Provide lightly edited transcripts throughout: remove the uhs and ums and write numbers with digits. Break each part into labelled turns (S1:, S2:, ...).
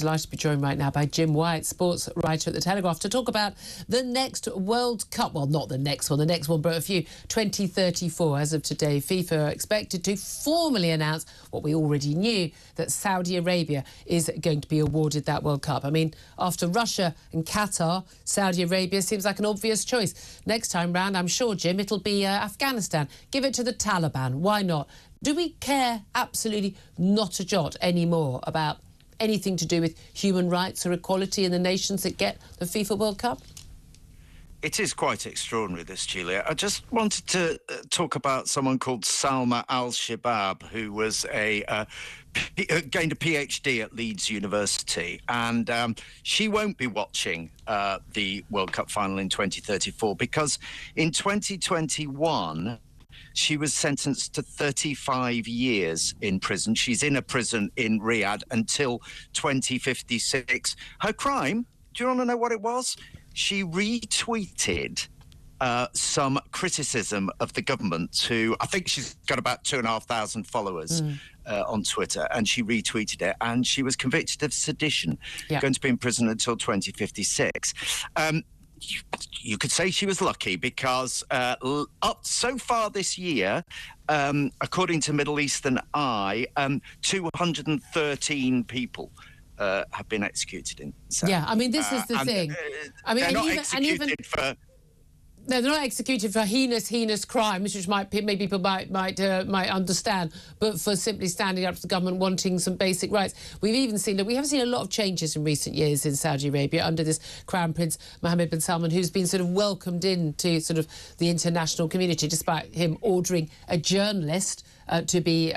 S1: Delighted to be joined right now by Jim White, sports writer at the Telegraph, to talk about the next World Cup. Well, not the next one, but a few. 2034, as of today, FIFA are expected to formally announce what we already knew, that Saudi Arabia is going to be awarded that World Cup. I mean, after Russia and Qatar, Saudi Arabia seems like an obvious choice. Next time round, I'm sure, Jim, it'll be Afghanistan. Give it to the Taliban. Why not? Do we care absolutely not a jot anymore about anything to do with human rights or equality in the nations that get the FIFA World Cup?
S2: It is quite extraordinary, this, Julia. I just wanted to talk about someone called Salma Al-Shabab, who was gained a PhD at Leeds University, and she won't be watching the World Cup final in 2034 because in 2021 she was sentenced to 35 years in prison. She's in a prison in Riyadh until 2056. Her crime, do you want to know what it was? She retweeted some criticism of the government to, I think she's got about 2,500 followers on Twitter, and she retweeted it, and she was convicted of sedition, going to be in prison until 2056. You could say she was lucky because up so far this year, according to Middle Eastern Eye, 213 people have been executed in Saudi.
S1: Yeah, I mean, this is the thing. I mean,
S2: they're not executed for...
S1: No, they're not executed for heinous crimes, which maybe people might understand, but for simply standing up to the government, wanting some basic rights. We have seen a lot of changes in recent years in Saudi Arabia under this Crown Prince Mohammed bin Salman, who's been sort of welcomed into sort of the international community, despite him ordering a journalist to be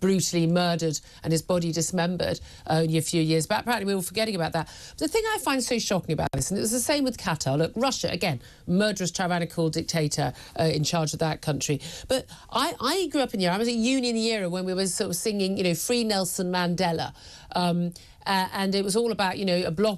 S1: brutally murdered and his body dismembered only a few years back. Apparently, we were forgetting about that. But the thing I find so shocking about this, and it was the same with Qatar. Look, Russia, again, murderous, tyrannical dictator in charge of that country. But I grew up in the era, I was at uni in the era when we were sort of singing, Free Nelson Mandela. And it was all about,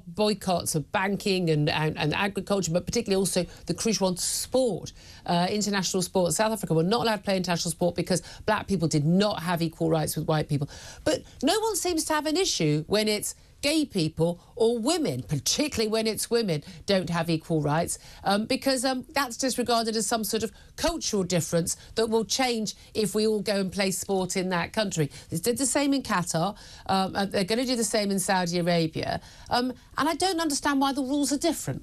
S1: boycotts of banking and agriculture, but particularly also the crucial one, sport, international sport. South Africa were not allowed to play international sport because black people did not have equal rights with white people. But no one seems to have an issue when it's gay people or women, particularly when it's women, don't have equal rights, because that's disregarded as some sort of cultural difference that will change if we all go and play sport in that country. They did the same in Qatar. They're going to do the same in Saudi Arabia. And I don't understand why the rules are different.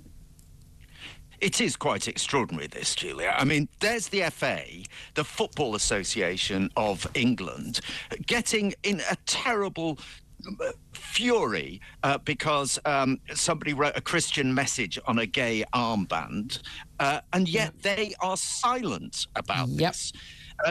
S2: It is quite extraordinary, this, Julia. I mean, there's the FA, the Football Association of England, getting in a terrible fury because somebody wrote a Christian message on a gay armband, and yet they are silent about this.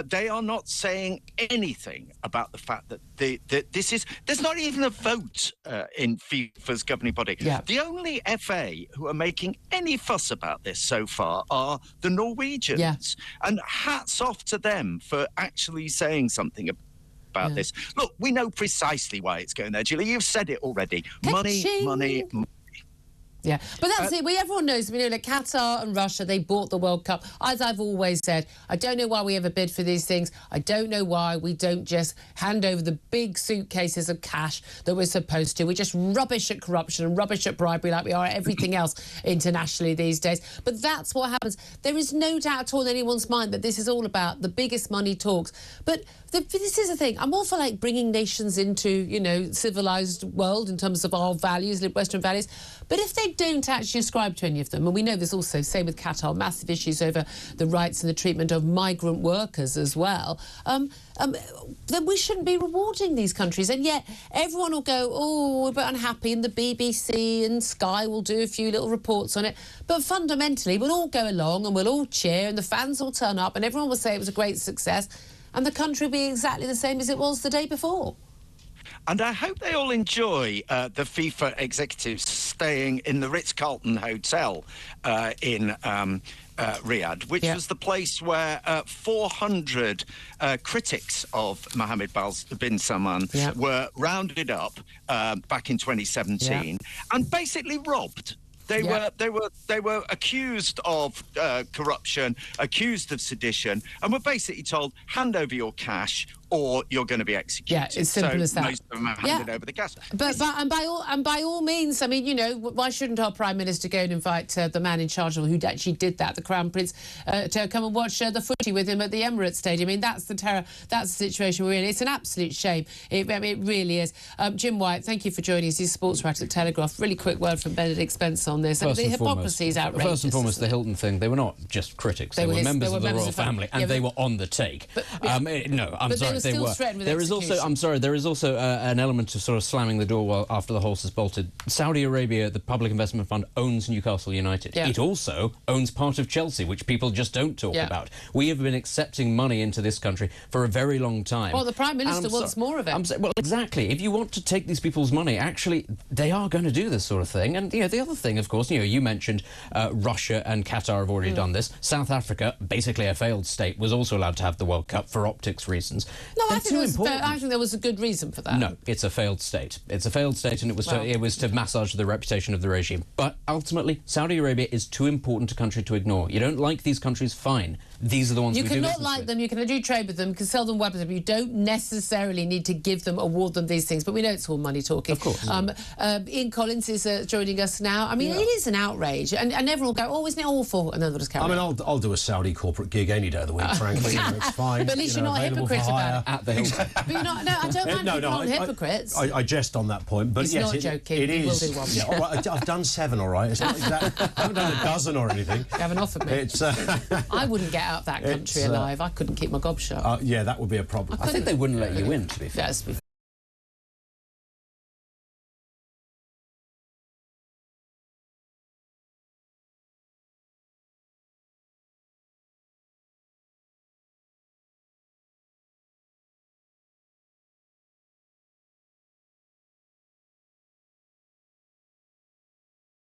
S2: They are not saying anything about the fact that there's not even a vote in FIFA's governing body. The only FA who are making any fuss about this so far are the Norwegians. And hats off to them for actually saying something about this. Look, we know precisely why it's going there, Julie. You've said it already. Money. Yeah, but that's it. Everyone knows,
S1: like Qatar and Russia, they bought the World Cup. As I've always said, I don't know why we ever bid for these things. I don't know why we don't just hand over the big suitcases of cash that we're supposed to. We're just rubbish at corruption and rubbish at bribery like we are at everything else internationally these days. But that's what happens. There is no doubt at all in anyone's mind that this is all about the biggest money talks. But this is the thing. I'm all for bringing nations into, civilised world in terms of our values, Western values. But if they don't actually ascribe to any of them, and we know there's also, same with Qatar, massive issues over the rights and the treatment of migrant workers as well, then we shouldn't be rewarding these countries. And yet everyone will go, oh, we're a bit unhappy, and the BBC and Sky will do a few little reports on it. But fundamentally, we'll all go along and we'll all cheer and the fans will turn up and everyone will say it was a great success and the country will be exactly the same as it was the day before.
S2: And I hope they all enjoy the FIFA executives staying in the Ritz-Carlton Hotel in Riyadh, which was the place where 400 critics of Mohammed bin Salman were rounded up back in 2017 and basically robbed. They were accused of corruption, accused of sedition, and were basically told, hand over your cash or you're going to be executed.
S1: Yeah, it's simple as that.
S2: Most of them are handed over the gas.
S1: But by all means, I mean, you know, why shouldn't our Prime Minister go and invite the man in charge of who actually did that, the Crown Prince, to come and watch the footy with him at the Emirates Stadium? I mean, that's the terror. That's the situation we're in. It's an absolute shame. It really is. Jim White, thank you for joining us. He's sports writer at Telegraph. Really quick word from Benedict Spencer on this. The hypocrisy is outrageous.
S3: First and foremost, the Hilton thing. They were not just critics. They were members of the royal family, and they were on the take. No, I'm sorry, they were. There is also, I'm sorry, there is also an element of sort of slamming the door after the horse has bolted. Saudi Arabia, the Public Investment Fund, owns Newcastle United. It also owns part of Chelsea, which people just don't talk about. We have been accepting money into this country for a very long time.
S1: Well, the Prime Minister wants more of it.
S3: Well, exactly. If you want to take these people's money, actually, they are going to do this sort of thing. And, you know, the other thing, of course, you know, you mentioned Russia and Qatar have already done this. South Africa, basically a failed state, was also allowed to have the World Cup for optics reasons.
S1: No, I think there was a good reason for that.
S3: No, it's a failed state. It's a failed state, and it was to massage the reputation of the regime. But ultimately, Saudi Arabia is too important a country to ignore. You don't like these countries, fine. These are the ones
S1: you cannot like them. You can do trade with them. You can sell them weapons, but you don't necessarily need to give them, award them these things. But we know it's all money talking.
S3: Of course.
S1: Ian Collins is joining us now. I mean, it is an outrage, and everyone will go, "Oh, isn't it awful?" And then they'll just carry on.
S4: I mean, I'll do a Saudi corporate gig any day of the week, frankly. It's fine.
S1: But at least you're not a hypocrite about it.
S3: At the Hilton.
S1: But you're not. No, I don't mind people aren't hypocrites.
S4: I jest on that point, but
S1: He's
S4: yes,
S1: not joking.
S4: it is.
S1: Will do one.
S4: Yeah, all right, I've done 7, all right. It's not exactly, I haven't done a dozen or anything.
S1: You haven't offered me.
S4: It's,
S1: I wouldn't get out of that country alive. I couldn't keep my gob shut.
S4: Yeah, that would be a problem.
S3: I think they wouldn't let you in, to be fair.
S1: Yes,